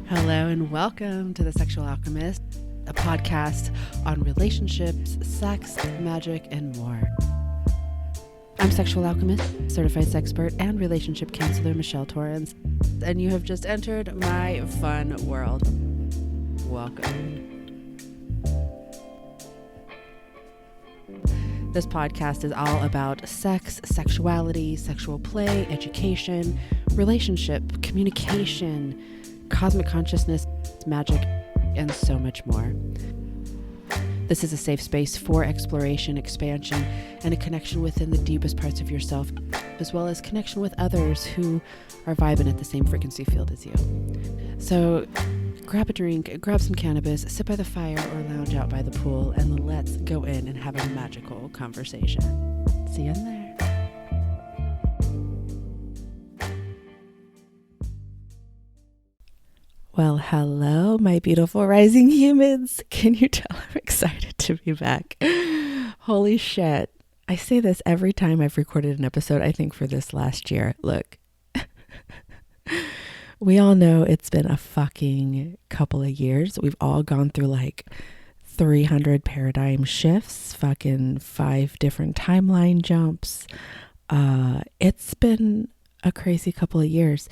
Hello and welcome to The Sexual Alchemist, a podcast on relationships, sex, magic, and more. I'm Sexual Alchemist, certified sexpert, and relationship counselor Michelle Torrens, and you have just entered my fun world. Welcome. This podcast is all about sex, sexuality, sexual play, education, relationship, communication, cosmic consciousness, magic, and so much more. This is a safe space for exploration, expansion, and a connection within the deepest parts of yourself, as well as connection with others who are vibing at the same frequency field as you. So grab a drink, grab some cannabis, sit by the fire, or lounge out by the pool, and let's go in and have a magical conversation. See you in there. Well, hello, my beautiful rising humans. Can you tell I'm excited to be back? Holy shit. I say this every time I've recorded an episode, I think for this last year. Look, we all know it's been a fucking couple of years. We've all gone through like 300 paradigm shifts, fucking 5 different timeline jumps. It's been a crazy couple of years.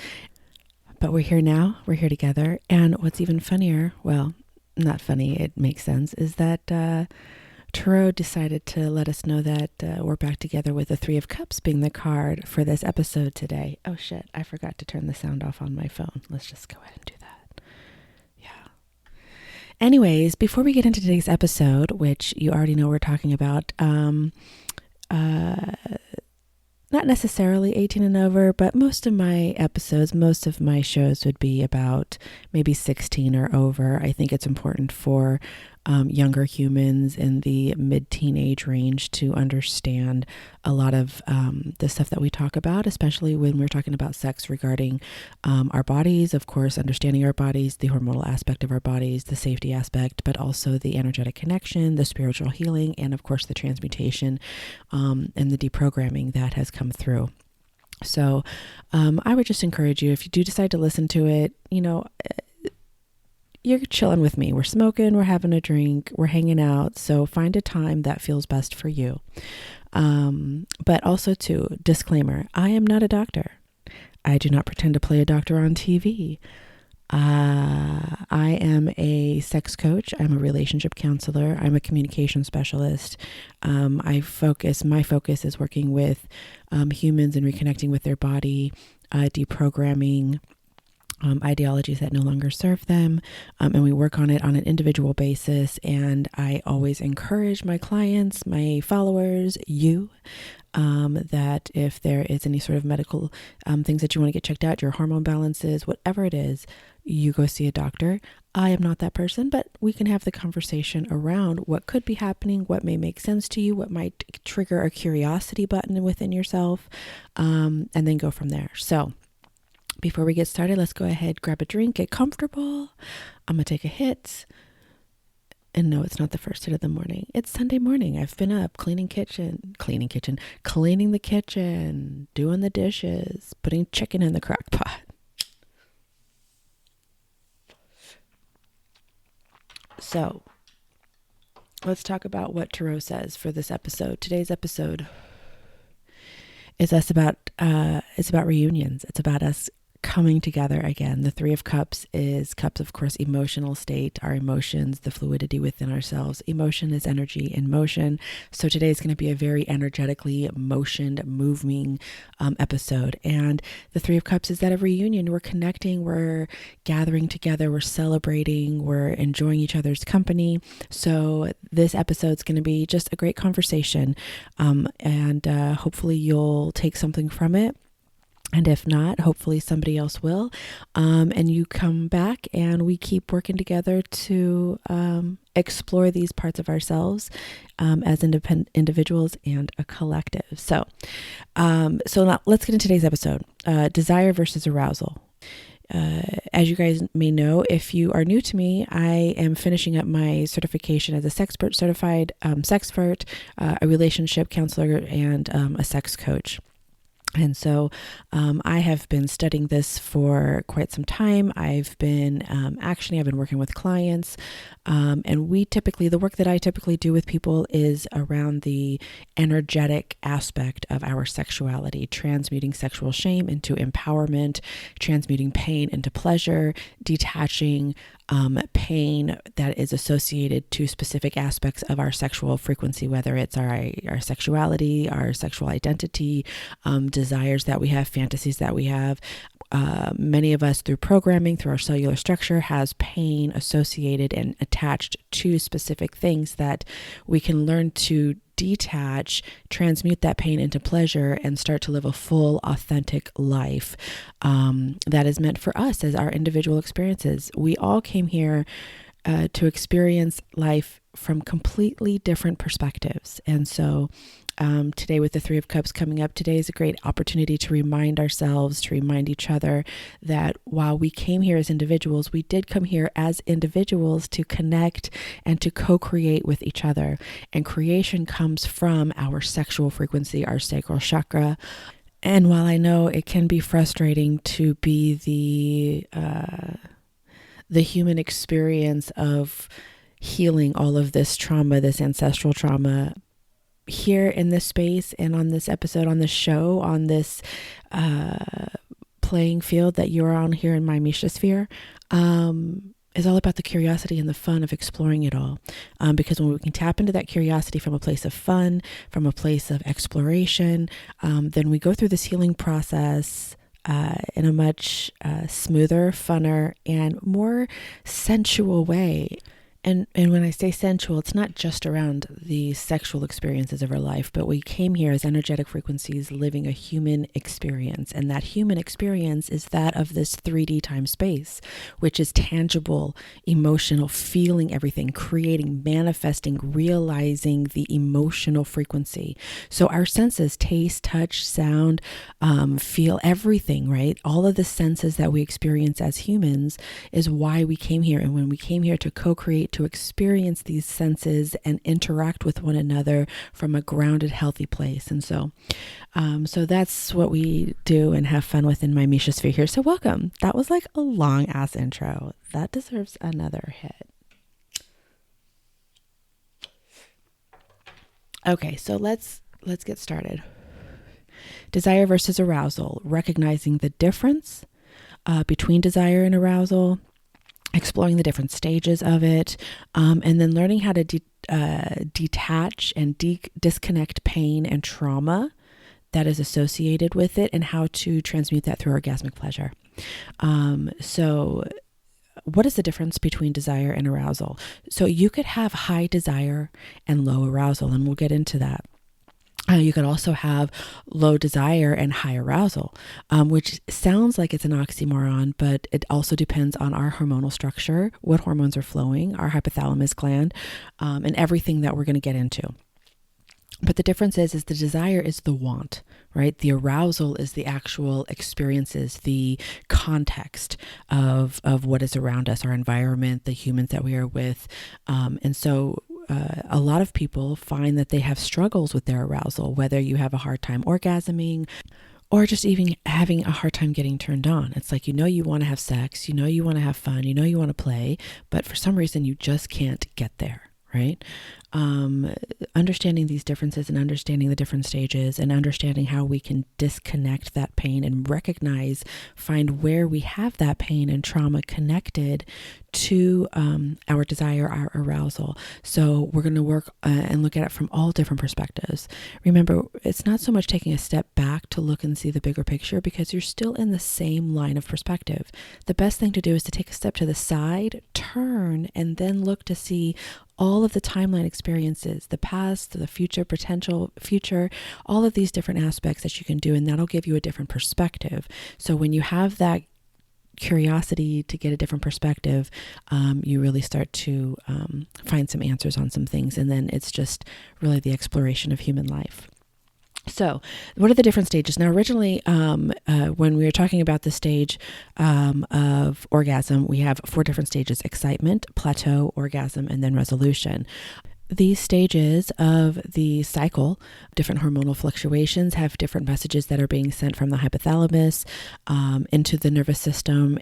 But we're here now, we're here together. And what's even funnier, well, not funny, it makes sense, is that Tarot decided to let us know that we're back together with the 3 of Cups being the card for this episode today. Oh shit, I forgot to turn the sound off on my phone. Let's just go ahead and do that. Yeah. Anyways, before we get into today's episode, which you already know we're talking about, not necessarily 18 and over, but most of my episodes, most of my shows would be about maybe 16 or over. I think it's important for younger humans in the mid-teenage range to understand a lot of the stuff that we talk about, especially when we're talking about sex regarding our bodies, of course, understanding our bodies, the hormonal aspect of our bodies, the safety aspect, but also the energetic connection, the spiritual healing, and of course the transmutation and the deprogramming that has come through. So I would just encourage you, if you do decide to listen to it, you're chilling with me. We're smoking, we're having a drink, we're hanging out. So find a time that feels best for you. But also too, disclaimer, I am not a doctor. I do not pretend to play a doctor on TV. I am a sex coach. I'm a relationship counselor. I'm a communication specialist. My focus is working with humans and reconnecting with their body, deprogramming ideologies that no longer serve them. And we work on it on an individual basis. And I always encourage my clients, my followers, you, that if there is any sort of medical things that you want to get checked out, your hormone balances, whatever it is, you go see a doctor. I am not that person, but we can have the conversation around what could be happening, what may make sense to you, what might trigger a curiosity button within yourself, and then go from there. So before we get started, let's go ahead, grab a drink, get comfortable. I'm going to take a hit. And no, it's not the first hit of the morning. It's Sunday morning. I've been up cleaning the kitchen, doing the dishes, putting chicken in the crock pot. So let's talk about what Tarot says for this episode. Today's episode is about reunions. It's about us coming together again. The 3 of Cups is cups, of course, emotional state, our emotions, the fluidity within ourselves. Emotion is energy in motion. So today is going to be a very energetically moving episode. And the 3 of Cups is that of reunion. We're connecting, we're gathering together, we're celebrating, we're enjoying each other's company. So this episode is going to be just a great conversation. And hopefully you'll take something from it. And if not, hopefully somebody else will. And you come back and we keep working together to explore these parts of ourselves as independent individuals and a collective. So now let's get into today's episode. Desire versus arousal. As you guys may know, if you are new to me, I am finishing up my certification as a certified sexpert, a relationship counselor, and a sex coach. And so I have been studying this for quite some time. I've been working with clients, and the work that I typically do with people is around the energetic aspect of our sexuality, transmuting sexual shame into empowerment, transmuting pain into pleasure, detaching pain that is associated to specific aspects of our sexual frequency, whether it's our sexuality, our sexual identity, desires that we have, fantasies that we have. Many of us, through programming, through our cellular structure, has pain associated and attached to specific things that we can learn to detach, transmute that pain into pleasure, and start to live a full, authentic life that is meant for us as our individual experiences. We all came here to experience life from completely different perspectives. And so today, with the Three of Cups coming up, today is a great opportunity to remind ourselves, to remind each other that while we came here as individuals, we did come here as individuals to connect and to co-create with each other. And creation comes from our sexual frequency, our sacral chakra. And while I know it can be frustrating to be the human experience of healing all of this trauma, this ancestral trauma, here in this space and on this episode, on this show, on this playing field that you're on here in my Misha sphere, is all about the curiosity and the fun of exploring it all. Because when we can tap into that curiosity from a place of fun, from a place of exploration, then we go through this healing process in a much smoother, funner, and more sensual way. And when I say sensual, it's not just around the sexual experiences of our life, but we came here as energetic frequencies living a human experience. And that human experience is that of this 3D time space, which is tangible, emotional, feeling everything, creating, manifesting, realizing the emotional frequency. So our senses, taste, touch, sound, feel, everything, right? All of the senses that we experience as humans is why we came here. And when we came here to co-create, to experience these senses and interact with one another from a grounded, healthy place. And so that's what we do and have fun with in my Misha sphere here. So welcome. That was like a long ass intro. That deserves another hit. Okay, so let's get started. Desire versus arousal, recognizing the difference between desire and arousal, exploring the different stages of it, and then learning how to detach and disconnect pain and trauma that is associated with it, and how to transmute that through orgasmic pleasure. So what is the difference between desire and arousal? So you could have high desire and low arousal, and we'll get into that. You could also have low desire and high arousal, which sounds like it's an oxymoron, but it also depends on our hormonal structure, what hormones are flowing, our hypothalamus gland, and everything that we're going to get into. But the difference is the desire is the want, right? The arousal is the actual experiences, the context of what is around us, our environment, the humans that we are with. And so a lot of people find that they have struggles with their arousal, whether you have a hard time orgasming or just even having a hard time getting turned on. It's like, you want to have sex, you want to have fun, you want to play, but for some reason you just can't get there, right? Understanding these differences and understanding the different stages and understanding how we can disconnect that pain and find where we have that pain and trauma connected to our desire, our arousal. So we're going to work and look at it from all different perspectives. Remember, it's not so much taking a step back to look and see the bigger picture, because you're still in the same line of perspective. The best thing to do is to take a step to the side, turn, and then look to see all of the timeline experiences, the past, the future, potential future, all of these different aspects that you can do, and that'll give you a different perspective. So when you have that curiosity to get a different perspective, you really start to find some answers on some things, and then it's just really the exploration of human life. So what are the different stages? Now, originally, when we were talking about the stage of orgasm, we have 4 different stages: excitement, plateau, orgasm, and then resolution. These stages of the cycle, different hormonal fluctuations, have different messages that are being sent from the hypothalamus into the nervous system.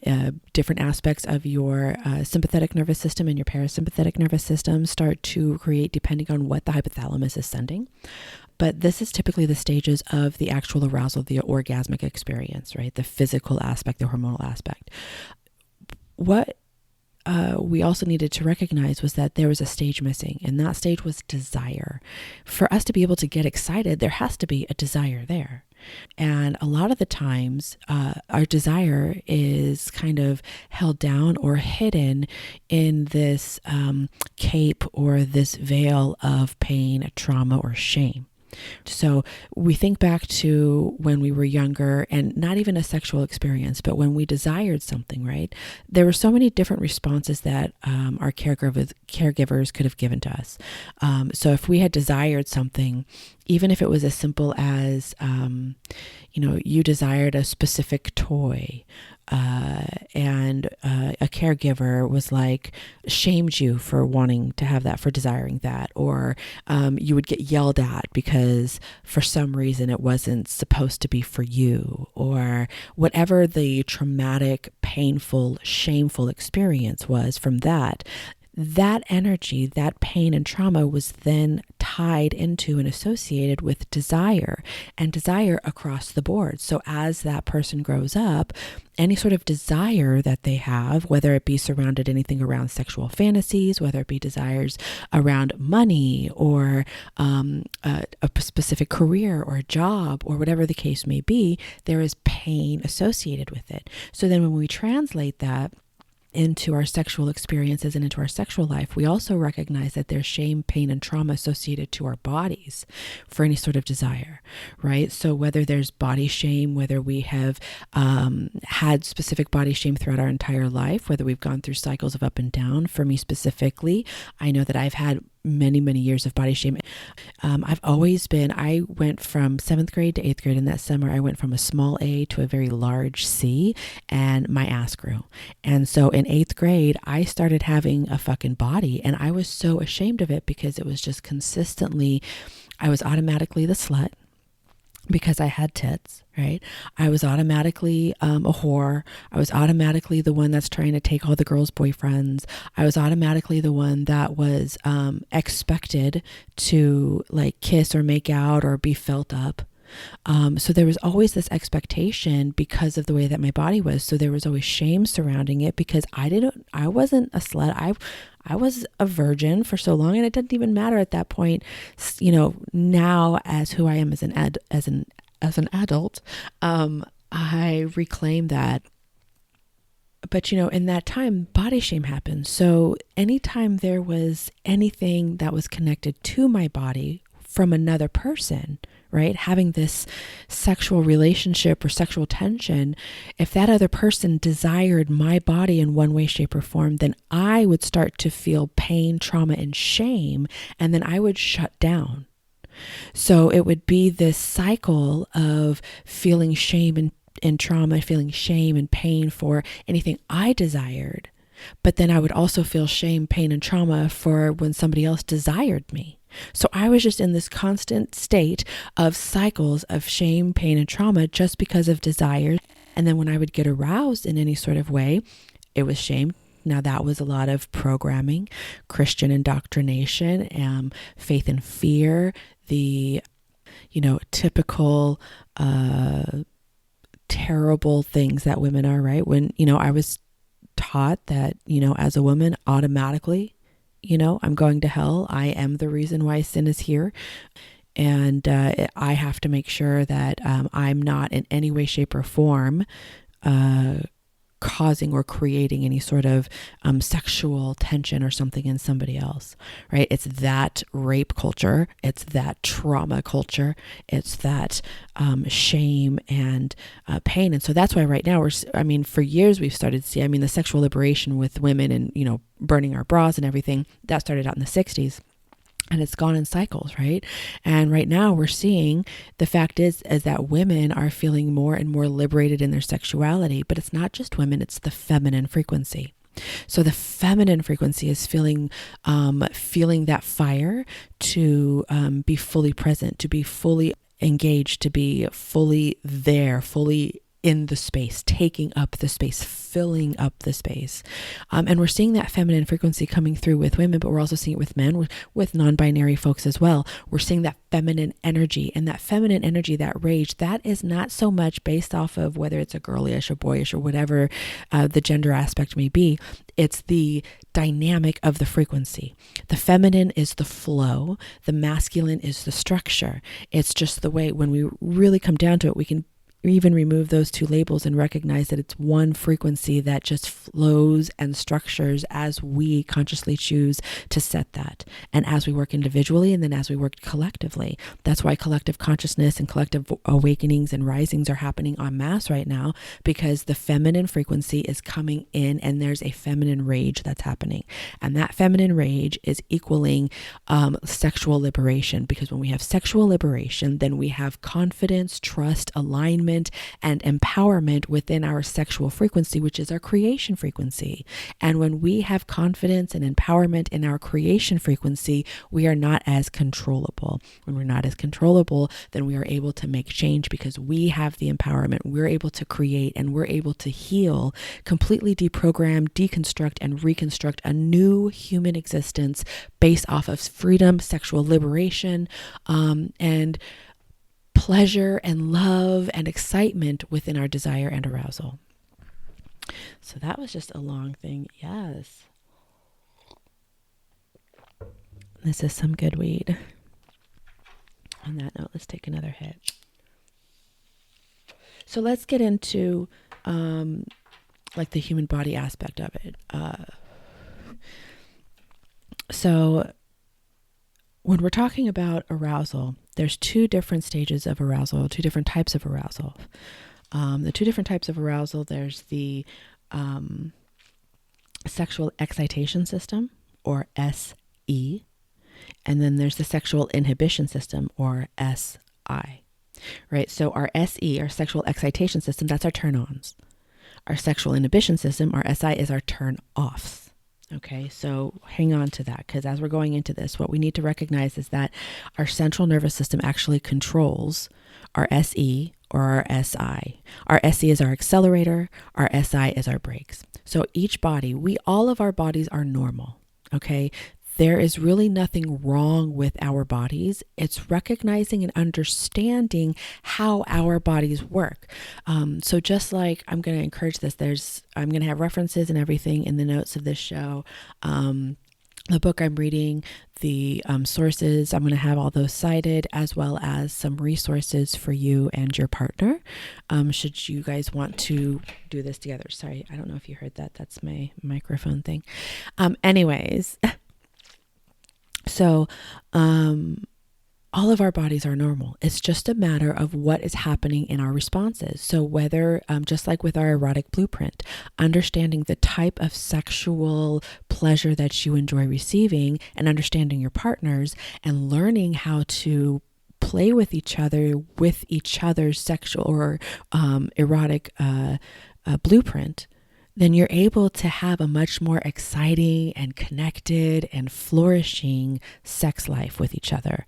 Different aspects of your sympathetic nervous system and your parasympathetic nervous system start to create depending on what the hypothalamus is sending. But this is typically the stages of the actual arousal, the orgasmic experience, right? The physical aspect, the hormonal aspect. What we also needed to recognize was that there was a stage missing, and that stage was desire. For us to be able to get excited, there has to be a desire there. And a lot of the times, our desire is kind of held down or hidden in this cape or this veil of pain, trauma, or shame. So we think back to when we were younger, and not even a sexual experience, but when we desired something, right? There were so many different responses that our caregivers could have given to us. So if we had desired something, even if it was as simple as, you desired a specific toy, and a caregiver was like, shamed you for wanting to have that, for desiring that, or you would get yelled at because for some reason it wasn't supposed to be for you, or whatever the traumatic, painful, shameful experience was from that. That energy, that pain and trauma was then tied into and associated with desire, and desire across the board. So as that person grows up, any sort of desire that they have, whether it be surrounded anything around sexual fantasies, whether it be desires around money or a specific career or a job or whatever the case may be, there is pain associated with it. So then when we translate that into our sexual experiences and into our sexual life, we also recognize that there's shame, pain, and trauma associated to our bodies for any sort of desire, right? So whether there's body shame, whether we have had specific body shame throughout our entire life, whether we've gone through cycles of up and down. For me specifically, I know that I've had many years of body shame. I went from 7th grade to 8th grade. In that summer, I went from a small A to a very large C, and my ass grew. And so in 8th grade, I started having a fucking body, and I was so ashamed of it because it was just consistently, I was automatically the slut because I had tits, right? I was automatically a whore. I was automatically the one that's trying to take all the girls' boyfriends. I was automatically the one that was expected to like kiss or make out or be felt up. So there was always this expectation because of the way that my body was. So there was always shame surrounding it because I wasn't a slut. I was a virgin for so long, and it didn't even matter at that point. Now as who I am as an adult, I reclaim that. But, in that time, body shame happened. So anytime there was anything that was connected to my body from another person, right? Having this sexual relationship or sexual tension, if that other person desired my body in one way, shape, or form, then I would start to feel pain, trauma, and shame, and then I would shut down. So it would be this cycle of feeling shame and trauma, feeling shame and pain for anything I desired. But then I would also feel shame, pain, and trauma for when somebody else desired me. So I was just in this constant state of cycles of shame, pain, and trauma just because of desire. And then when I would get aroused in any sort of way, it was shame. Now that was a lot of programming, Christian indoctrination, faith and fear, the, typical, terrible things that women are, right? When, I was taught that, as a woman, automatically, I'm going to hell. I am the reason why sin is here. And I have to make sure that I'm not in any way, shape, or form causing or creating any sort of sexual tension or something in somebody else, right? It's that rape culture. It's that trauma culture. It's that shame and pain. And so that's why right now for years we've started to see, the sexual liberation with women and, burning our bras and everything, that started out in the 60s. And it's gone in cycles, right? And right now we're seeing the fact is that women are feeling more and more liberated in their sexuality, but it's not just women, it's the feminine frequency. So the feminine frequency is feeling that fire, to be fully present, to be fully engaged, to be fully there, fully in the space, taking up the space, filling up the space. And we're seeing that feminine frequency coming through with women, but we're also seeing it with men, with non-binary folks as well. We're seeing that feminine energy, and that feminine energy, that rage, that is not so much based off of whether it's a girlyish or boyish or whatever the gender aspect may be. It's the dynamic of the frequency. The feminine is the flow. The masculine is the structure. It's just the way, when we really come down to it, we can even remove those two labels and recognize that it's one frequency that just flows and structures as we consciously choose to set that. And as we work individually, and then as we work collectively. That's why collective consciousness and collective awakenings and risings are happening en masse right now, because the feminine frequency is coming in, and there's a feminine rage that's happening. And that feminine rage is equaling sexual liberation, because when we have sexual liberation, then we have confidence, trust, alignment, and empowerment within our sexual frequency, which is our creation frequency. And when we have confidence and empowerment in our creation frequency, we are not as controllable. When we're not as controllable, then we are able to make change, because we have the empowerment. We're able to create, and we're able to heal, completely deprogram, deconstruct, and reconstruct a new human existence based off of freedom, sexual liberation, and pleasure and love and excitement within our desire and arousal. So that was just a long thing. Yes. This is some good weed. On that note, let's take another hit. So let's get into like the human body aspect of it. So when we're talking about arousal, there's two different stages of arousal, two different types of arousal. The two different types of arousal, there's the sexual excitation system, or SE, and then there's the sexual inhibition system, or SI, right? So our SE, our sexual excitation system, that's our turn-ons. Our sexual inhibition system, our SI, is our turn-offs. Okay, so hang on to that, because as we're going into this, what we need to recognize is that our central nervous system actually controls our SE or our SI. Our SE is our accelerator, our SI is our brakes. So each body, all of our bodies are normal, okay? There is really nothing wrong with our bodies. It's recognizing and understanding how our bodies work. So just like, I'm going to encourage this, I'm going to have references and everything in the notes of this show. The book I'm reading, the sources, I'm going to have all those cited, as well as some resources for you and your partner, should you guys want to do this together. Sorry, I don't know if you heard that. That's my microphone thing. Anyways, so all of our bodies are normal. It's just a matter of what is happening in our responses. So whether, just like with our erotic blueprint, understanding the type of sexual pleasure that you enjoy receiving, and understanding your partners, and learning how to play with each other's sexual or erotic blueprint, then you're able to have a much more exciting and connected and flourishing sex life with each other.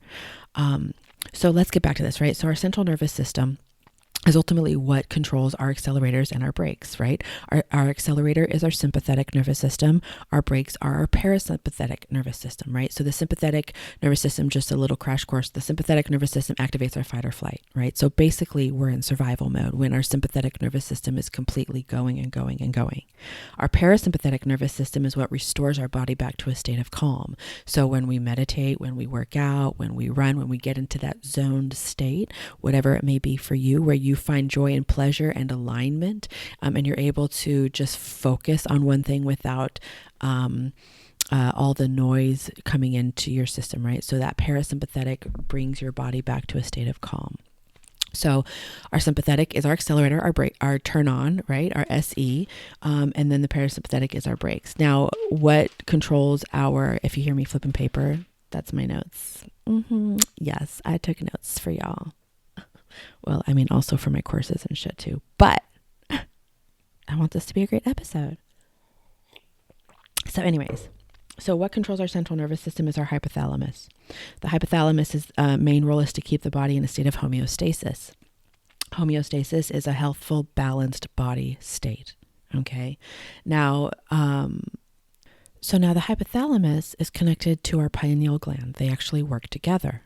So let's get back to this, right? So our central nervous system is ultimately what controls our accelerators and our brakes, right? Our accelerator is our sympathetic nervous system. Our brakes are our parasympathetic nervous system, right? So the sympathetic nervous system, just a little crash course, the sympathetic nervous system activates our fight or flight, right? So basically we're in survival mode when our sympathetic nervous system is completely going and going and going. Our parasympathetic nervous system is what restores our body back to a state of calm. So when we meditate, when we work out, when we run, when we get into that zoned state, whatever it may be for you, where you find joy and pleasure and alignment, and you're able to just focus on one thing without all the noise coming into your system, right? So that parasympathetic brings your body back to a state of calm. So our sympathetic is our accelerator, our brake, our turn on, right? Our SE, and then the parasympathetic is our brakes. Now, what controls if you hear me flipping paper, that's my notes. Yes, I took notes for y'all. Well, I mean, also for my courses and shit too. But I want this to be a great episode. So anyways, so what controls our central nervous system is our hypothalamus. The hypothalamus's main role is to keep the body in a state of homeostasis. Homeostasis is a healthful, balanced body state. Okay. Now, so now the hypothalamus is connected to our pineal gland. They actually work together.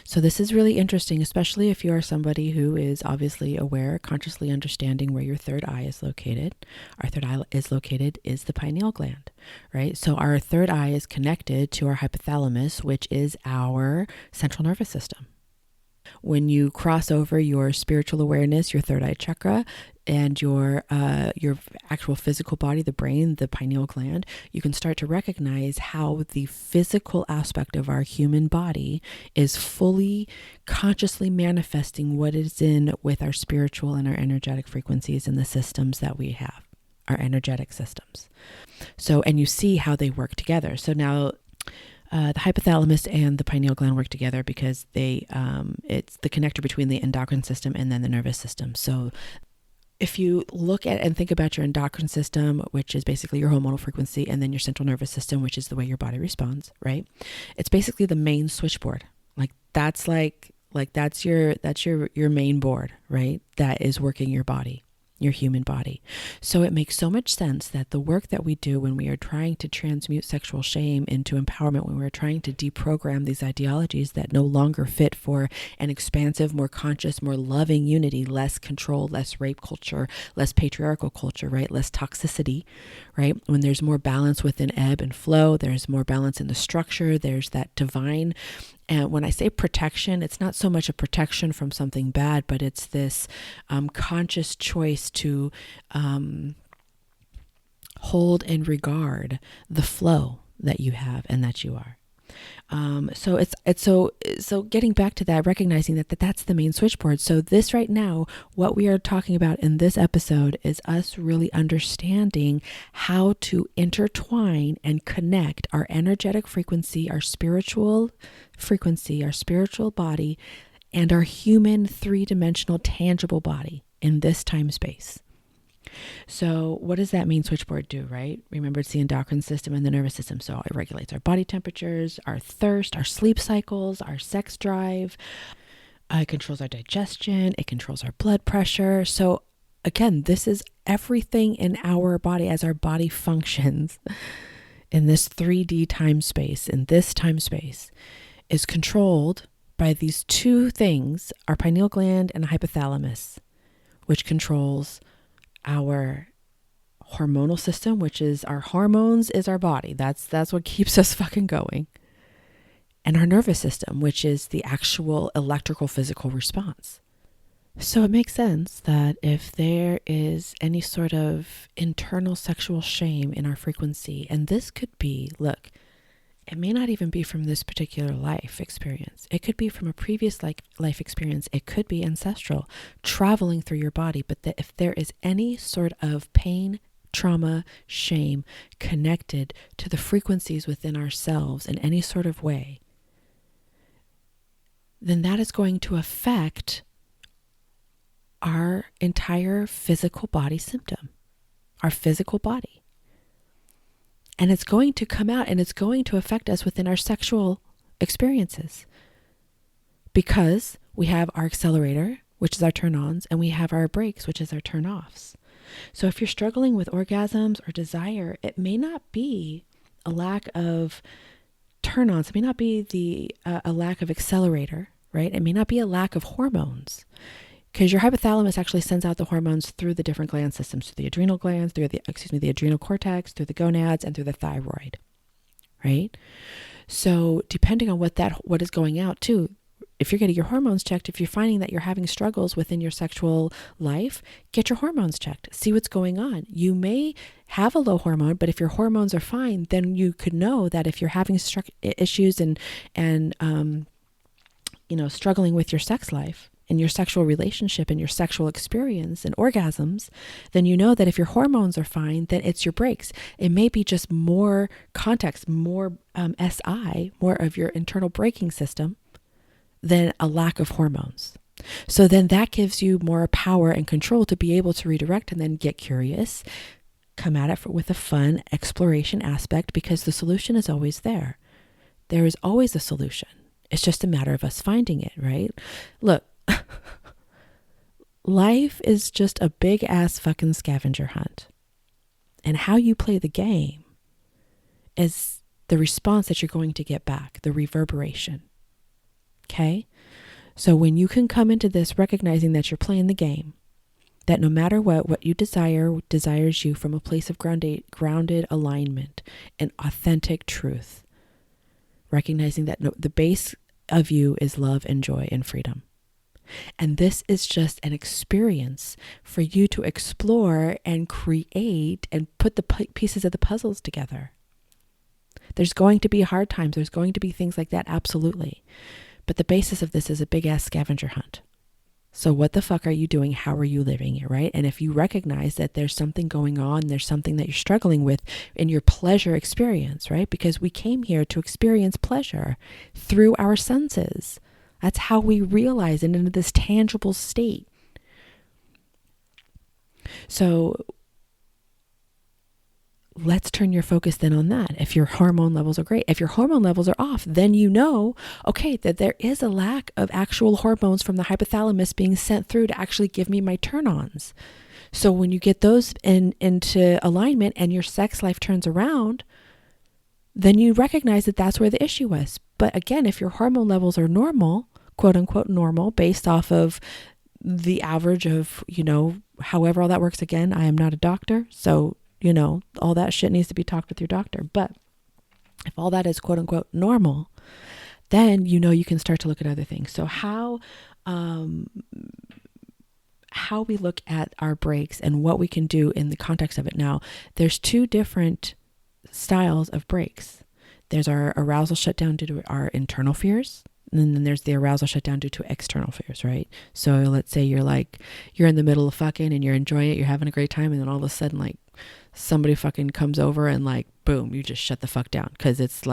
So this is really interesting, especially if you are somebody who is obviously aware, consciously understanding where your third eye is located. Our third eye is the pineal gland, right? So our third eye is connected to our hypothalamus, which is our central nervous system. When you cross over your spiritual awareness, your third eye chakra, and your actual physical body, the brain, the pineal gland, you can start to recognize how the physical aspect of our human body is fully consciously manifesting what is in with our spiritual and our energetic frequencies and the systems that we have, our energetic systems. So, and you see how they work together. So now the hypothalamus and the pineal gland work together because it's the connector between the endocrine system and then the nervous system. So if you look at and think about your endocrine system, which is basically your hormonal frequency, and then your central nervous system, which is the way your body responds, right? It's basically the main switchboard. That's your main board, right? That is working your body, your human body. So it makes so much sense that the work that we do when we are trying to transmute sexual shame into empowerment, when we're trying to deprogram these ideologies that no longer fit for an expansive, more conscious, more loving unity, less control, less rape culture, less patriarchal culture, right? Less toxicity, right? When there's more balance within ebb and flow, there's more balance in the structure, there's that divine. And when I say protection, it's not so much a protection from something bad, but it's this conscious choice to hold and regard the flow that you have and that you are. So getting back to that, recognizing that's the main switchboard. So this right now, what we are talking about in this episode is us really understanding how to intertwine and connect our energetic frequency, our spiritual frequency, our spiritual body, and our human three-dimensional tangible body in this time space. So what does that main switchboard do, right? Remember, it's the endocrine system and the nervous system. So it regulates our body temperatures, our thirst, our sleep cycles, our sex drive. It controls our digestion. It controls our blood pressure. So again, this is everything in our body as our body functions in this 3D time space, in this time space, is controlled by these two things, our pineal gland and hypothalamus, which controls our hormonal system, which is our hormones, is our body. That's what keeps us fucking going. And our nervous system, which is the actual electrical physical response. So it makes sense that if there is any sort of internal sexual shame in our frequency, and this could be, look, it may not even be from this particular life experience. It could be from a previous life experience. It could be ancestral, traveling through your body. But if there is any sort of pain, trauma, shame connected to the frequencies within ourselves in any sort of way, then that is going to affect our entire physical body symptom, our physical body. And it's going to come out and it's going to affect us within our sexual experiences because we have our accelerator, which is our turn-ons, and we have our brakes, which is our turn-offs. So if you're struggling with orgasms or desire, it may not be a lack of turn-ons. It may not be a lack of accelerator, right? It may not be a lack of hormones. Because your hypothalamus actually sends out the hormones through the different gland systems, through the adrenal glands, through the adrenal cortex, through the gonads, and through the thyroid, right? So depending on what is going out too, if you're getting your hormones checked, if you're finding that you're having struggles within your sexual life, get your hormones checked. See what's going on. You may have a low hormone, but if your hormones are fine, then you could know that if you're having issues and struggling with your sex life, in your sexual relationship and your sexual experience and orgasms, then you know that if your hormones are fine, then it's your brakes. It may be just more context, more SI, more of your internal braking system than a lack of hormones. So then that gives you more power and control to be able to redirect and then get curious, Come at it with a fun exploration aspect, because the solution is always there. There is always a solution. It's just a matter of us finding it, right? Look, life is just a big ass fucking scavenger hunt. And how you play the game is the response that you're going to get back, the reverberation. Okay? So when you can come into this recognizing that you're playing the game, that no matter what you desires you from a place of grounded alignment and authentic truth, recognizing that the base of you is love and joy and freedom. And this is just an experience for you to explore and create and put the pieces of the puzzles together. There's going to be hard times. There's going to be things like that. Absolutely. But the basis of this is a big ass scavenger hunt. So what the fuck are you doing? How are you living it, right? And if you recognize that there's something going on, there's something that you're struggling with in your pleasure experience, right? Because we came here to experience pleasure through our senses. That's how we realize it into this tangible state. So let's turn your focus then on that. If your hormone levels are great, if your hormone levels are off, then you know, okay, that there is a lack of actual hormones from the hypothalamus being sent through to actually give me my turn-ons. So when you get those into alignment and your sex life turns around, then you recognize that that's where the issue was. But again, if your hormone levels are normal, quote unquote normal, based off of the average of, however all that works, again, I am not a doctor, so all that shit needs to be talked with your doctor. But if all that is quote unquote normal, then you can start to look at other things. So how we look at our breaks and what we can do in the context of it. Now, there's two different styles of breaks. There's our arousal shutdown due to our internal fears. And then there's the arousal shutdown due to external fears, right? So let's say you're in the middle of fucking and you're enjoying it, you're having a great time, and then all of a sudden, somebody fucking comes over and boom, you just shut the fuck down. Cause it's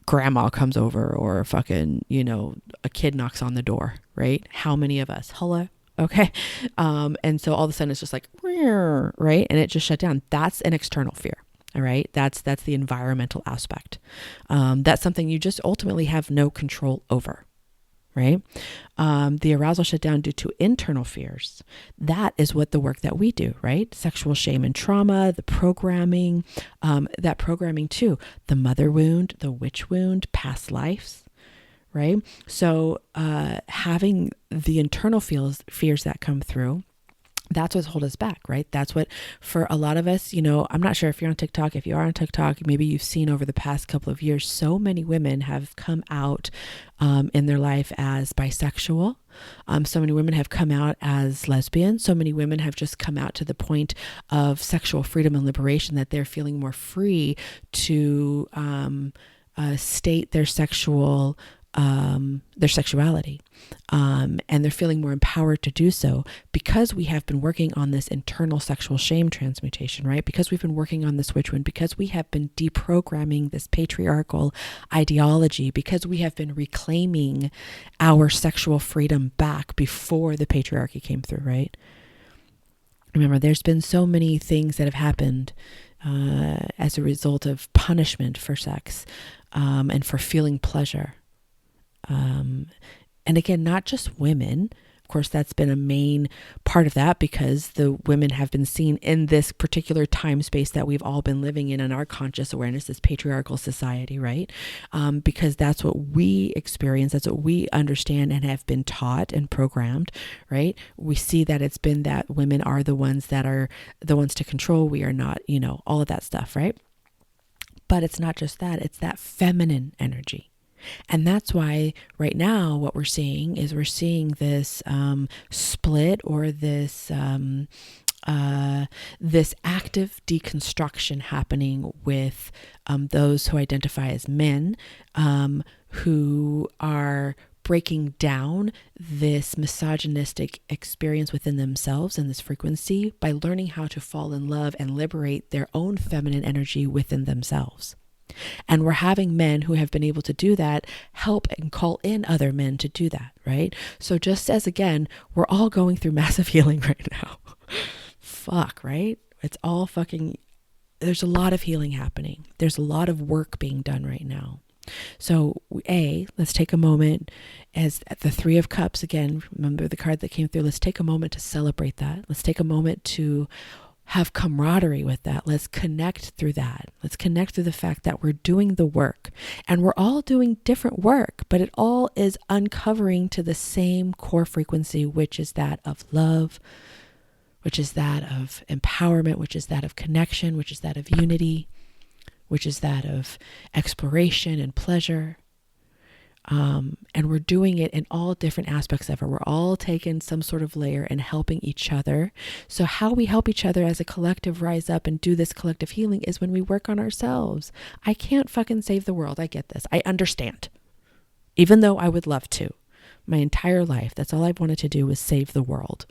grandma comes over or fucking, a kid knocks on the door, right? How many of us? Hello? Okay. And so all of a sudden it's just right? And it just shut down. That's an external fear. All right. That's the environmental aspect. That's something you just ultimately have no control over. Right. The arousal shutdown due to internal fears. That is what the work that we do, right? Sexual shame and trauma, the programming, that programming too, the mother wound, the witch wound, past lives, right? So, having the internal fears that come through, that's what's hold us back, right? That's what, for a lot of us, I'm not sure if you're on TikTok. If you are on TikTok, maybe you've seen over the past couple of years, so many women have come out in their life as bisexual. So many women have come out as lesbian. So many women have just come out to the point of sexual freedom and liberation that they're feeling more free to state their sexuality. And they're feeling more empowered to do so because we have been working on this internal sexual shame transmutation, right? Because we've been working on this witch wound, because we have been deprogramming this patriarchal ideology, because we have been reclaiming our sexual freedom back before the patriarchy came through, right? Remember, there's been so many things that have happened as a result of punishment for sex and for feeling pleasure. And again, not just women. Of course, that's been a main part of that because the women have been seen in this particular time space that we've all been living in our conscious awareness, this patriarchal society, right? Because that's what we experience. That's what we understand and have been taught and programmed, right? We see that it's been that women are the ones that are the ones to control. We are not, all of that stuff, right? But it's not just that. It's that feminine energy. And that's why right now what we're seeing this split or this active deconstruction happening with those who identify as men who are breaking down this misogynistic experience within themselves and this frequency by learning how to fall in love and liberate their own feminine energy within themselves. And we're having men who have been able to do that help and call in other men to do that, right? So just as, again, we're all going through massive healing right now. Fuck, right? It's all fucking, there's a lot of healing happening. There's a lot of work being done right now. So let's take a moment, as at the Three of Cups, again, remember the card that came through, let's take a moment to celebrate that. Let's take a moment to have camaraderie with that. Let's connect through that. Let's connect through the fact that we're doing the work, and we're all doing different work, but it all is uncovering to the same core frequency, which is that of love, which is that of empowerment, which is that of connection, which is that of unity, which is that of exploration and pleasure. And we're doing it in all different aspects of it. We're all taking some sort of layer and helping each other. So how we help each other as a collective rise up and do this collective healing is when we work on ourselves. I can't fucking save the world. I get this. I understand. Even though I would love to. My entire life, that's all I've wanted to do was save the world.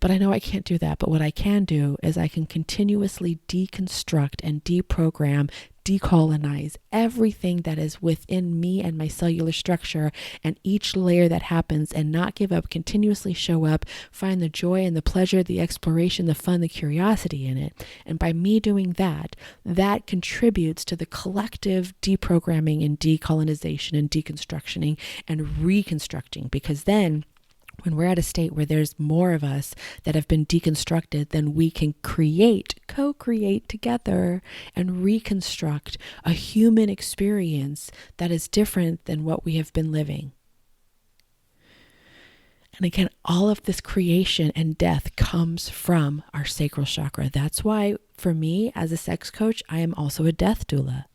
But I know I can't do that. But what I can do is I can continuously deconstruct and deprogram, decolonize everything that is within me and my cellular structure, and each layer that happens, and not give up, continuously show up, find the joy and the pleasure, the exploration, the fun, the curiosity in it. And by me doing that, that contributes to the collective deprogramming and decolonization and deconstructioning and reconstructing, because then when we're at a state where there's more of us that have been deconstructed, then we can co-create together and reconstruct a human experience that is different than what we have been living. And again, all of this creation and death comes from our sacral chakra. That's why, for me, as a sex coach, I am also a death doula.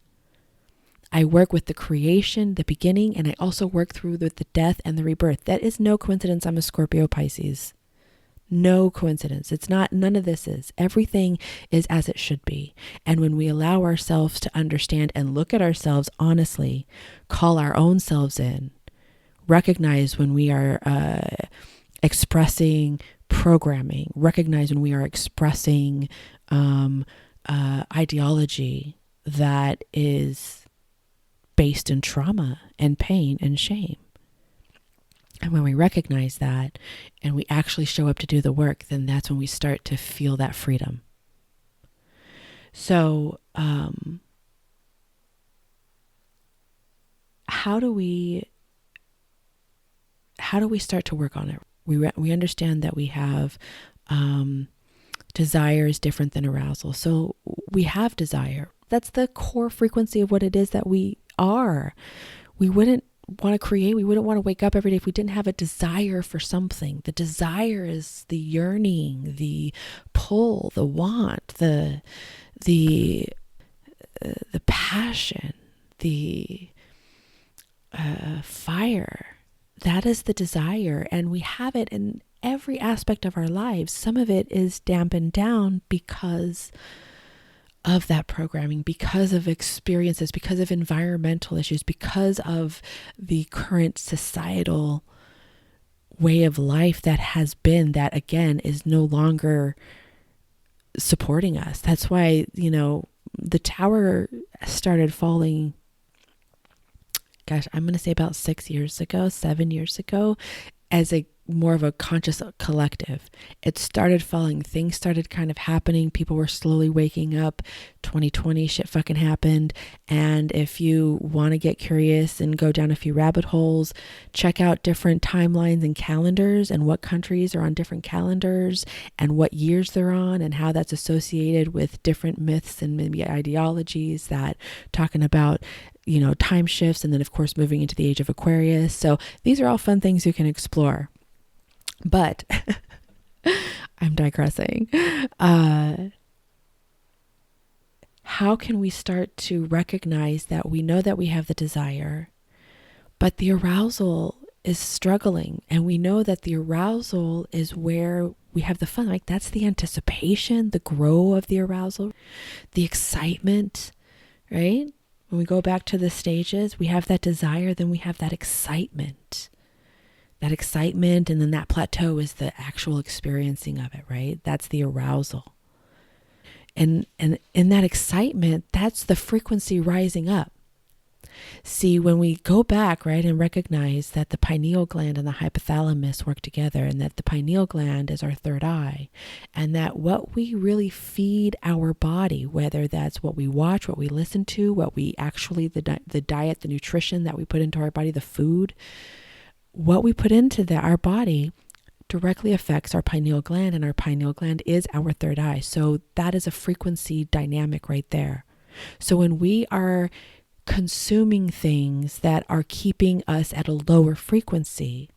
I work with the creation, the beginning, and I also work through the death and the rebirth. That is no coincidence. I'm a Scorpio Pisces. No coincidence. It's not, none of this is. Everything is as it should be. And when we allow ourselves to understand and look at ourselves honestly, call our own selves in, recognize when we are expressing programming, recognize when we are expressing ideology that is based in trauma and pain and shame. And when we recognize that and we actually show up to do the work, then that's when we start to feel that freedom. So, how do we start to work on it? We understand that we have desires different than arousal. So we have desire. That's the core frequency of what it is that we are. We wouldn't want to create. We wouldn't want to wake up every day if we didn't have a desire for something. The desire is the yearning, the pull, the want, the passion, the fire. That is the desire, and we have it in every aspect of our lives. Some of it is dampened down because of that programming, because of experiences, because of environmental issues, because of the current societal way of life that has been, that again is no longer supporting us. That's why, the tower started falling, I'm going to say about 7 years ago, as a more of a conscious collective. It started falling. Things started kind of happening. People were slowly waking up. 2020 shit fucking happened. And if you want to get curious and go down a few rabbit holes, check out different timelines and calendars and what countries are on different calendars and what years they're on and how that's associated with different myths and maybe ideologies that talking about time shifts, and then of course moving into the age of Aquarius. So these are all fun things you can explore. But I'm digressing. How can we start to recognize that we know that we have the desire, but the arousal is struggling, and we know that the arousal is where we have the fun. Like, that's the anticipation, the grow of the arousal, the excitement, right? When we go back to the stages, we have that desire, then we have that excitement. That excitement, and then that plateau is the actual experiencing of it, right? That's the arousal. And in that excitement, that's the frequency rising up. See, when we go back, right, and recognize that the pineal gland and the hypothalamus work together, and that the pineal gland is our third eye, and that what we really feed our body, whether that's what we watch, what we listen to, what we actually, the diet, the nutrition that we put into our body, the food, what we put into our body directly affects our pineal gland, and our pineal gland is our third eye. So that is a frequency dynamic right there. So when we are consuming things that are keeping us at a lower frequency,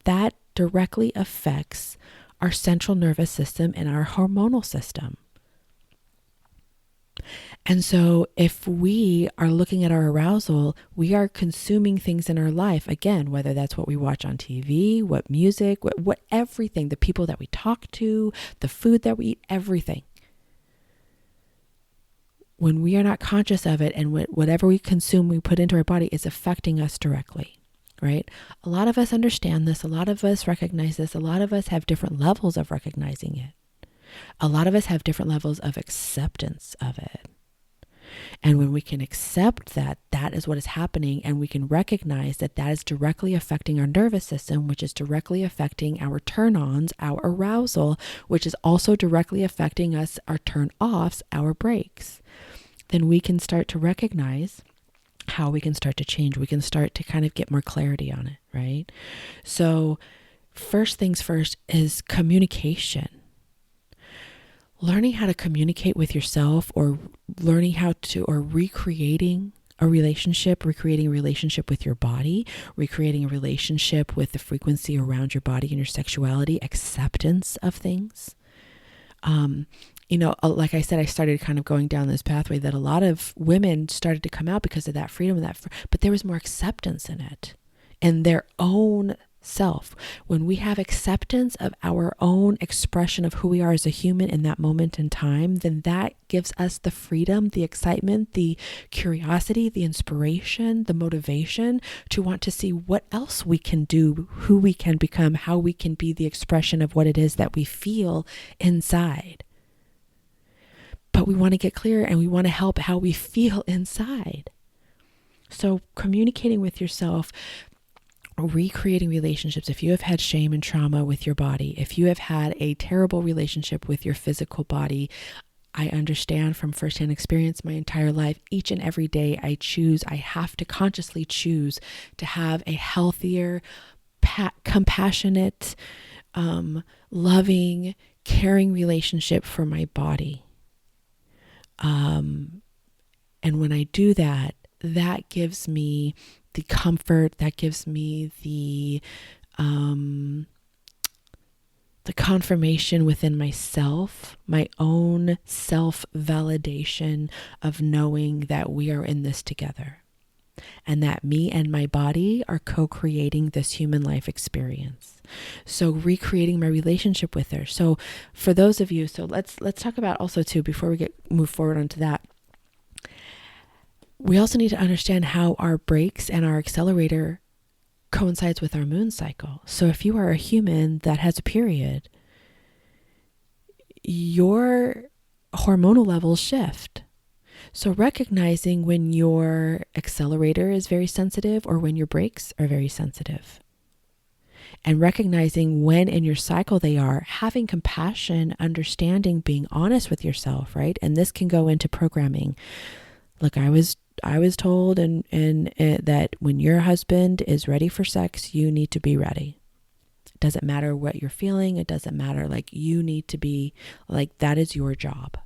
that directly affects our central nervous system and our hormonal system. And so if we are looking at our arousal, we are consuming things in our life, again, whether that's what we watch on TV, what music, what everything, the people that we talk to, the food that we eat, everything. When we are not conscious of it, and whatever we consume, we put into our body, is affecting us directly, right? A lot of us understand this. A lot of us recognize this. A lot of us have different levels of recognizing it. A lot of us have different levels of acceptance of it. And when we can accept that that is what is happening, and we can recognize that that is directly affecting our nervous system, which is directly affecting our turn-ons, our arousal, which is also directly affecting us, our turn-offs, our breaks, then we can start to recognize how we can start to change. We can start to kind of get more clarity on it, right? So first things first is communication. Learning how to communicate with yourself, or learning how to, or recreating a relationship with your body, recreating a relationship with the frequency around your body and your sexuality, acceptance of things. Like I said, I started kind of going down this pathway that a lot of women started to come out because of that freedom and but there was more acceptance in it, in their own self. When we have acceptance of our own expression of who we are as a human in that moment in time, then that gives us the freedom, the excitement, the curiosity, the inspiration, the motivation to want to see what else we can do, who we can become, how we can be the expression of what it is that we feel inside. But we want to get clear, and we want to help how we feel inside. So communicating with yourself, recreating relationships. If you have had shame and trauma with your body, if you have had a terrible relationship with your physical body, I understand from firsthand experience my entire life, each and every day I have to consciously choose to have a healthier, compassionate, loving, caring relationship for my body. And when I do that, that gives me the comfort, that gives me the confirmation within myself, my own self-validation of knowing that we are in this together, and that me and my body are co-creating this human life experience. So recreating my relationship with her. So for those of you, so let's talk about also too, before we move forward onto that, we also need to understand how our brakes and our accelerator coincides with our moon cycle. So if you are a human that has a period, your hormonal levels shift. So recognizing when your accelerator is very sensitive or when your brakes are very sensitive, and recognizing when in your cycle they are, having compassion, understanding, being honest with yourself, right? And this can go into programming. Look, I was told and that when your husband is ready for sex, you need to be ready. It doesn't matter what you're feeling. It doesn't matter. Like, you need to be, like, that is your job.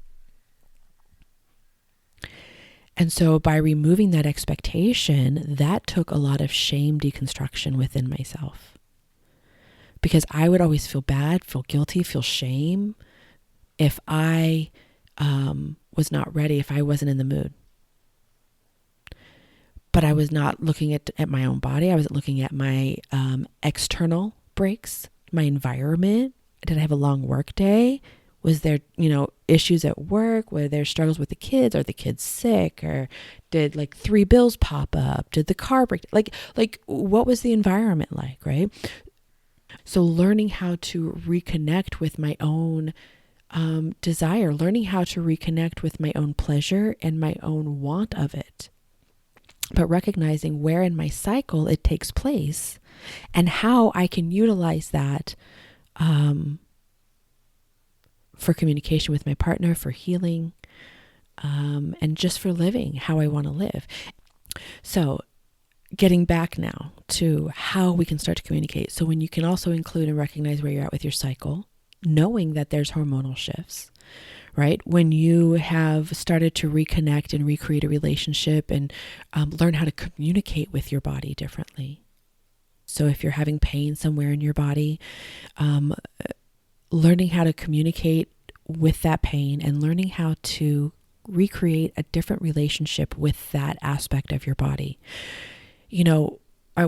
And so by removing that expectation, that took a lot of shame deconstruction within myself. Because I would always feel bad, feel guilty, feel shame if I was not ready, if I wasn't in the mood. But I was not looking at my own body. I was looking at my external breaks, my environment. Did I have a long work day? Was there, issues at work? Were there struggles with the kids? Are the kids sick? Or did 3 bills pop up? Did the car break? Like what was the environment like, right? So learning how to reconnect with my own desire, learning how to reconnect with my own pleasure and my own want of it. but recognizing where in my cycle it takes place and how I can utilize that for communication with my partner, for healing, and just for living how I want to live. So getting back now to how we can start to communicate. So when you can also include and recognize where you're at with your cycle, knowing that there's hormonal shifts, right? When you have started to reconnect and recreate a relationship and learn how to communicate with your body differently. So if you're having pain somewhere in your body, learning how to communicate with that pain and learning how to recreate a different relationship with that aspect of your body. You know,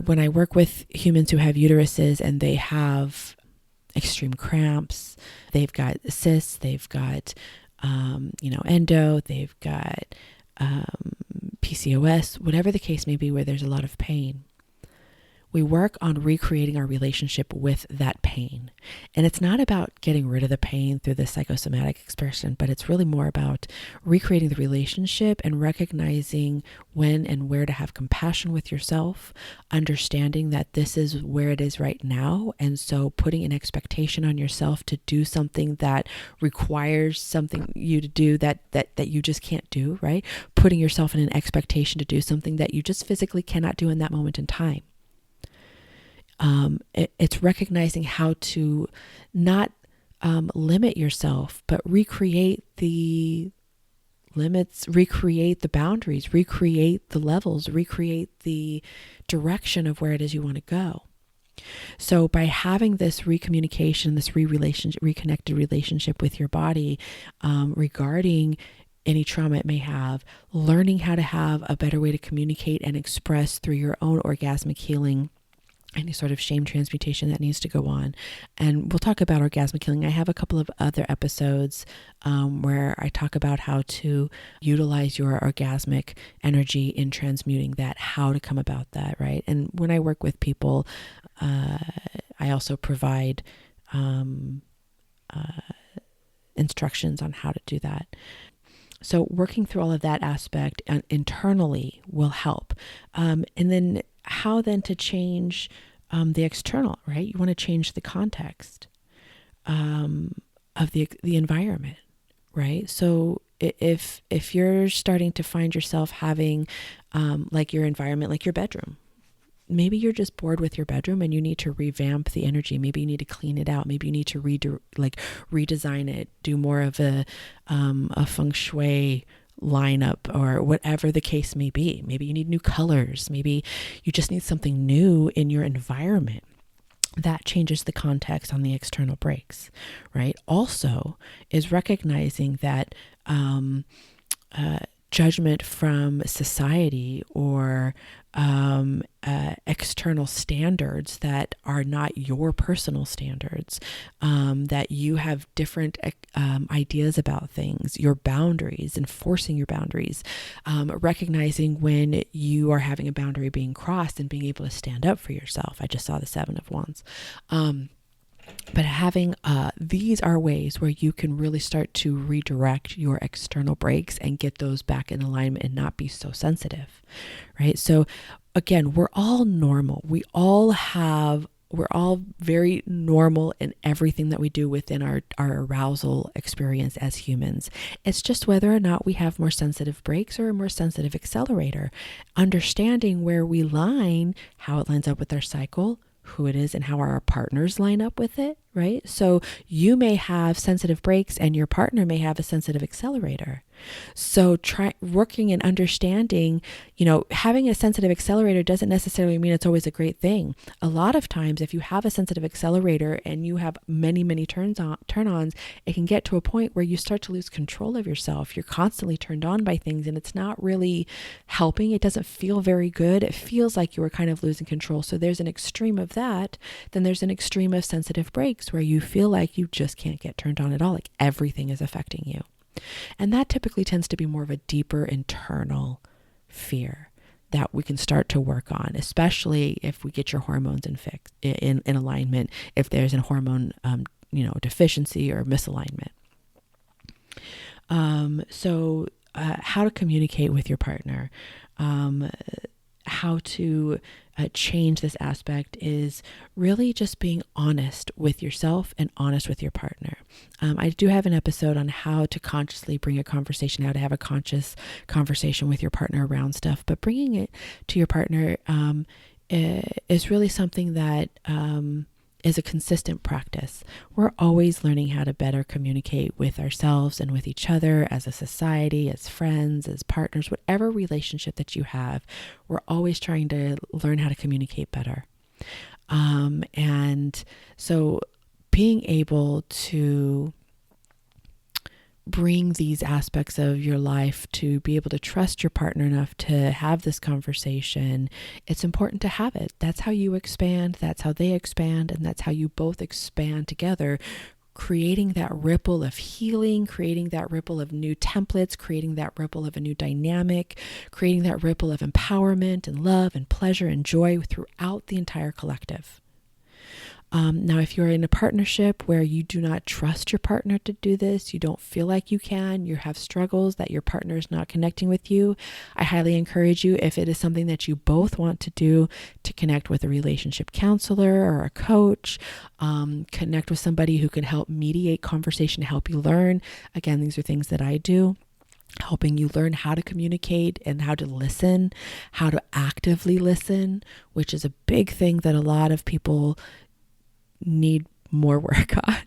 when I work with humans who have uteruses and they have extreme cramps, they've got cysts, they've got, endo, they've got PCOS, whatever the case may be, where there's a lot of pain. We work on recreating our relationship with that pain. And it's not about getting rid of the pain through the psychosomatic expression, but it's really more about recreating the relationship and recognizing when and where to have compassion with yourself, understanding that this is where it is right now. And so putting an expectation on yourself to do something that requires something you to do that you just can't do, right? Putting yourself in an expectation to do something that you just physically cannot do in that moment in time. It's recognizing how to not limit yourself, but recreate the limits, recreate the boundaries, recreate the levels, recreate the direction of where it is you want to go. So by having this recommunication, this reconnected relationship with your body regarding any trauma it may have, learning how to have a better way to communicate and express through your own orgasmic healing, any sort of shame transmutation that needs to go on. And we'll talk about orgasmic healing. I have a couple of other episodes where I talk about how to utilize your orgasmic energy in transmuting that, how to come about that, right? And when I work with people, I also provide instructions on how to do that. So working through all of that aspect internally will help. And then how then to change the external, right? You want to change the context of the environment, right? So if you're starting to find yourself having like your environment, like your bedroom, maybe you're just bored with your bedroom and you need to revamp the energy. Maybe you need to clean it out. Maybe you need to redesign it, do more of a feng shui lineup or whatever the case may be. Maybe you need new colors. Maybe you just need something new in your environment. That changes the context on the external breaks, right? Also is recognizing that judgment from society or external standards that are not your personal standards, that you have different ideas about things, your boundaries, enforcing your boundaries, recognizing when you are having a boundary being crossed and being able to stand up for yourself. I just saw the 7 of Wands. But having these are ways where you can really start to redirect your external breaks and get those back in alignment and not be so sensitive, right? So again, we're all normal. We're all very normal in everything that we do within our arousal experience as humans. It's just whether or not we have more sensitive breaks or a more sensitive accelerator. Understanding where we line, how it lines up with our cycle, who it is, and how our partners line up with it, right? So you may have sensitive breaks and your partner may have a sensitive accelerator. So try working and understanding, having a sensitive accelerator doesn't necessarily mean it's always a great thing. A lot of times, if you have a sensitive accelerator and you have many, many turn-ons, it can get to a point where you start to lose control of yourself. You're constantly turned on by things and it's not really helping. It doesn't feel very good. It feels like you were kind of losing control. So there's an extreme of that. Then there's an extreme of sensitive breaks where you feel like you just can't get turned on at all. Like everything is affecting you. And that typically tends to be more of a deeper internal fear that we can start to work on, especially if we get your hormones in alignment, if there's a hormone deficiency or misalignment. So how to communicate with your partner. how to change this aspect is really just being honest with yourself and honest with your partner. I do have an episode on how to consciously bring a conversation, how to have a conscious conversation with your partner around stuff, but bringing it to your partner is really something that is a consistent practice. We're always learning how to better communicate with ourselves and with each other as a society, as friends, as partners, whatever relationship that you have. We're always trying to learn how to communicate better. And so being able to bring these aspects of your life, to be able to trust your partner enough to have this conversation, it's important to have it. That's how you expand, that's how they expand, and that's how you both expand together, creating that ripple of healing, creating that ripple of new templates, creating that ripple of a new dynamic, creating that ripple of empowerment and love and pleasure and joy throughout the entire collective. Now, if you're in a partnership where you do not trust your partner to do this, you don't feel like you can, you have struggles that your partner is not connecting with you, I highly encourage you, if it is something that you both want to do, to connect with a relationship counselor or a coach, connect with somebody who can help mediate conversation, help you learn. Again, these are things that I do, helping you learn how to communicate and how to listen, how to actively listen, which is a big thing that a lot of people need more work on.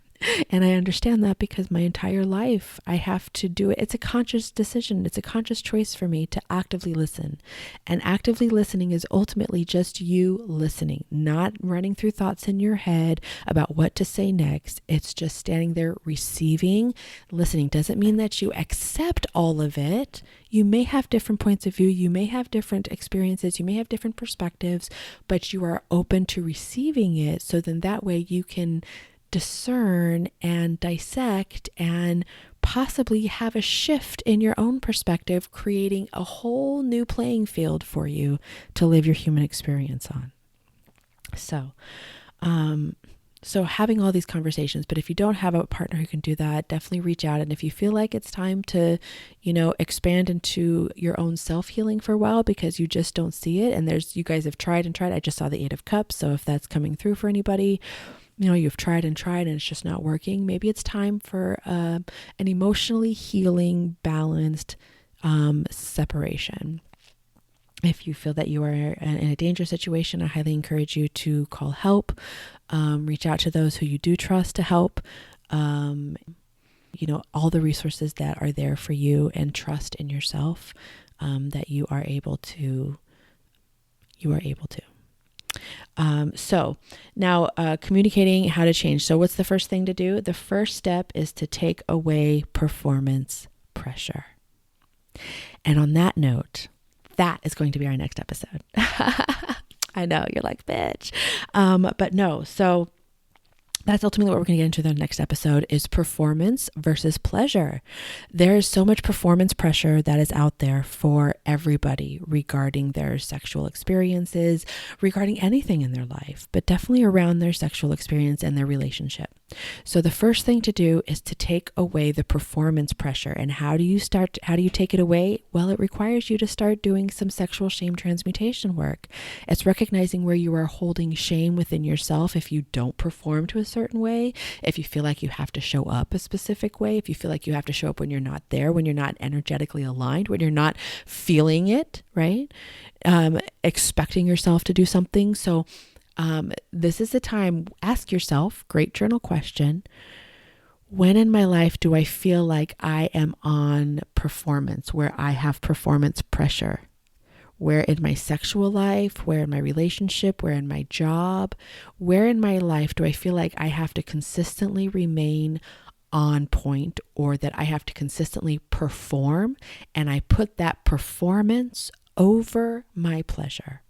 And I understand that because my entire life I have to do it. It's a conscious decision. It's a conscious choice for me to actively listen. And actively listening is ultimately just you listening, not running through thoughts in your head about what to say next. It's just standing there receiving. Listening doesn't mean that you accept all of it. You may have different points of view. You may have different experiences. You may have different perspectives, but you are open to receiving it. So then that way you can discern and dissect and possibly have a shift in your own perspective, creating a whole new playing field for you to live your human experience on. So having all these conversations, but if you don't have a partner who can do that, definitely reach out. And if you feel like it's time to, expand into your own self-healing for a while because you just don't see it, and you guys have tried and tried. I just saw the 8 of Cups. So if that's coming through for anybody, you've tried and it's just not working. Maybe it's time for an emotionally healing, balanced separation. If you feel that you are in a dangerous situation, I highly encourage you to call help. Reach out to those who you do trust to help. All the resources that are there for you, and trust in yourself that you are able to. So now communicating how to change. So what's the first thing to do? The first step is to take away performance pressure. And on that note, that is going to be our next episode. I know you're like, bitch. But no, so that's ultimately what we're going to get into the next episode, is performance versus pleasure. There is so much performance pressure that is out there for everybody regarding their sexual experiences, regarding anything in their life, but definitely around their sexual experience and their relationship. So the first thing to do is to take away the performance pressure. And how do you take it away? Well, it requires you to start doing some sexual shame transmutation work. It's recognizing where you are holding shame within yourself if you don't perform to a certain way, if you feel like you have to show up a specific way, if you feel like you have to show up when you're not there, when you're not energetically aligned, when you're not feeling it, right? Expecting yourself to do something. So this is the time, ask yourself, great journal question, when in my life do I feel like I am on performance, where I have performance pressure? Where in my sexual life, where in my relationship, where in my job, where in my life do I feel like I have to consistently remain on point, or that I have to consistently perform, and I put that performance over my pleasure?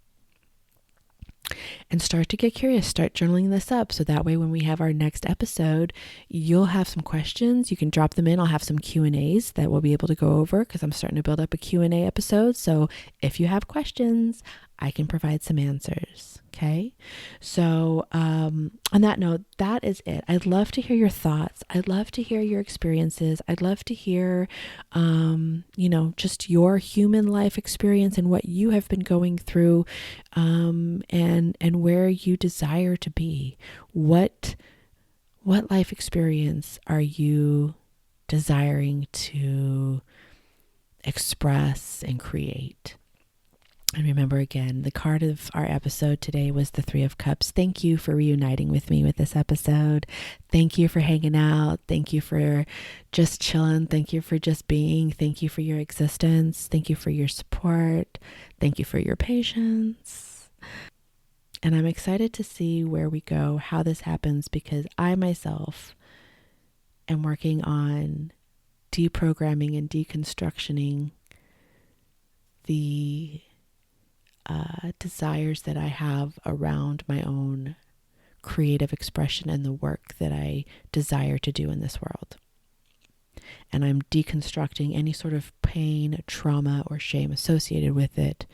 And start to get curious, start journaling this up. So that way, when we have our next episode, you'll have some questions. You can drop them in. I'll have some Q&As that we'll be able to go over, because I'm starting to build up a Q&A episode. So if you have questions, I can provide some answers. Okay. So, on that note, that is it. I'd love to hear your thoughts. I'd love to hear your experiences. I'd love to hear, just your human life experience and what you have been going through, and where you desire to be. What life experience are you desiring to express and create? And remember, again, the card of our episode today was the Three of Cups. Thank you for reuniting with me with this episode. Thank you for hanging out. Thank you for just chilling. Thank you for just being. Thank you for your existence. Thank you for your support. Thank you for your patience. And I'm excited to see where we go, how this happens, because I myself am working on deprogramming and deconstructioning the desires that I have around my own creative expression and the work that I desire to do in this world. And I'm deconstructing any sort of pain, trauma, or shame associated with it,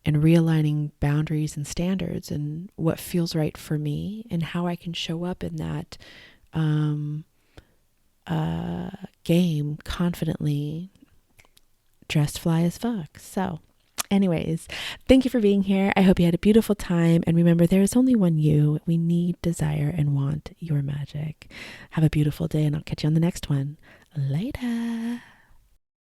and realigning boundaries and standards and what feels right for me and how I can show up in that game confidently, dressed fly as fuck. So anyways, thank you for being here. I hope you had a beautiful time. And remember, there is only one you. We need, desire, and want your magic. Have a beautiful day, and I'll catch you on the next one. Later.